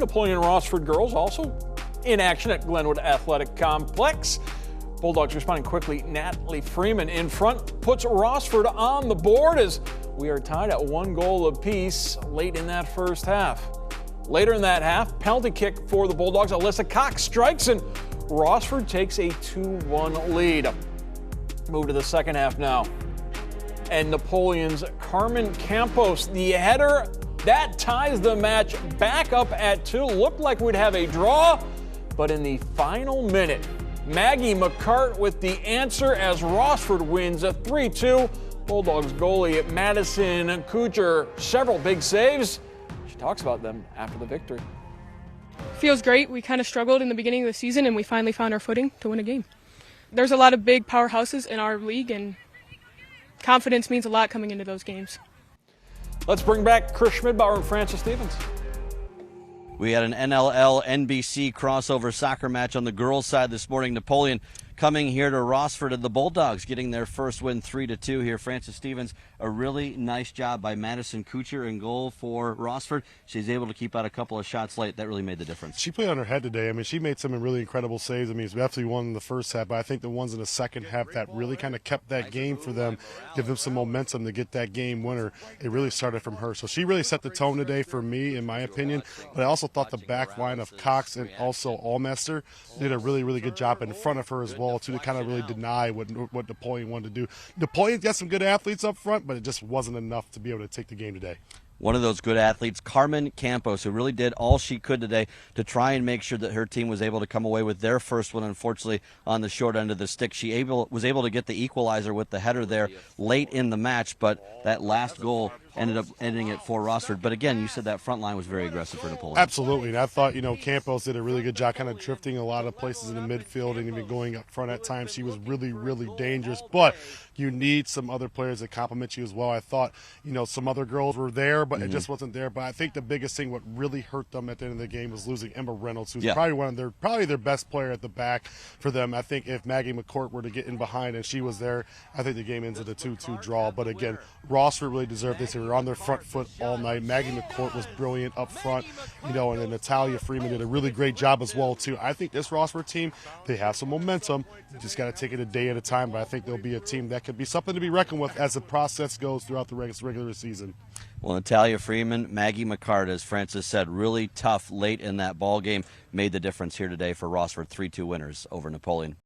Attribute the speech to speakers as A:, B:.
A: Napoleon Rossford girls also in action at Glenwood Athletic Complex. Bulldogs responding quickly. Natalie Freeman in front puts Rossford on the board as we are tied at 1 goal apiece late in that first half. Later in that half, penalty kick for the Bulldogs. Alyssa Cox strikes and Rossford takes a 2-1 lead. Move to the second half now. And Napoleon's Carmen Campos, the header, that ties the match back up at 2. Looked like we'd have a draw, but in the final minute, Maggie McCart with the answer as Rossford wins a 3-2. Bulldogs goalie Madison Kuchar, several big saves. She talks about them after the victory.
B: Feels great. We kind of struggled in the beginning of the season, and we finally found our footing to win a game. There's a lot of big powerhouses in our league, and confidence means a lot coming into those games.
A: Let's bring back Chris Schmidbauer and Francis Stevens.
C: We had an NLL-NBC crossover soccer match on the girls' side this morning. Napoleon coming here to Rossford, and the Bulldogs getting their first win 3-2 here. Francis Stevens, a really nice job by Madison Kuchar in goal for Rossford. She's able to keep out a couple of shots late. That really made the difference.
D: She played on her head today. I mean, she made some really incredible saves. I mean, it's definitely won in the first half, but I think the ones in the second half that really kind of kept that game for them, give them some momentum to get that game winner, it really started from her. So she really set the tone today for me, in my opinion. But I also thought the back line of Cox and also Allmester did a really, really good job in front of her as well, too, to kind of really deny what Napoleon wanted to do. Napoleon's got some good athletes up front, but it just wasn't enough to be able to take the game today.
C: One of those good athletes, Carmen Campos, who really did all she could today to try and make sure that her team was able to come away with their first one. Unfortunately, on the short end of the stick, she was able to get the equalizer with the header there late in the match, but that last goal ended up ending it for Rossford. But again, you said that front line was very aggressive for Napoleon.
D: Absolutely, and I thought, Campos did a really good job kind of drifting a lot of places in the midfield and even going up front at times. She was really, really dangerous, but you need some other players that complement you as well. I thought, some other girls were there, but it just wasn't there. But I think the biggest thing, what really hurt them at the end of the game, was losing Emma Reynolds, who's probably their best player at the back for them. I think if Maggie McCourt were to get in behind and she was there, I think the game ends at a 2-2 draw. But again, Rossford really deserved this. They were on their front foot all night. Maggie McCourt was brilliant up front, and then Natalia Freeman did a really great job as well, too. I think this Rossford team, they have some momentum. You just got to take it a day at a time, but I think they'll be a team that could be something to be reckoned with as the process goes throughout the regular season.
C: Well, Natalia Freeman, Maggie McCart, as Francis said, really tough late in that ball game, made the difference here today for Rossford. 3-2 winners over Napoleon.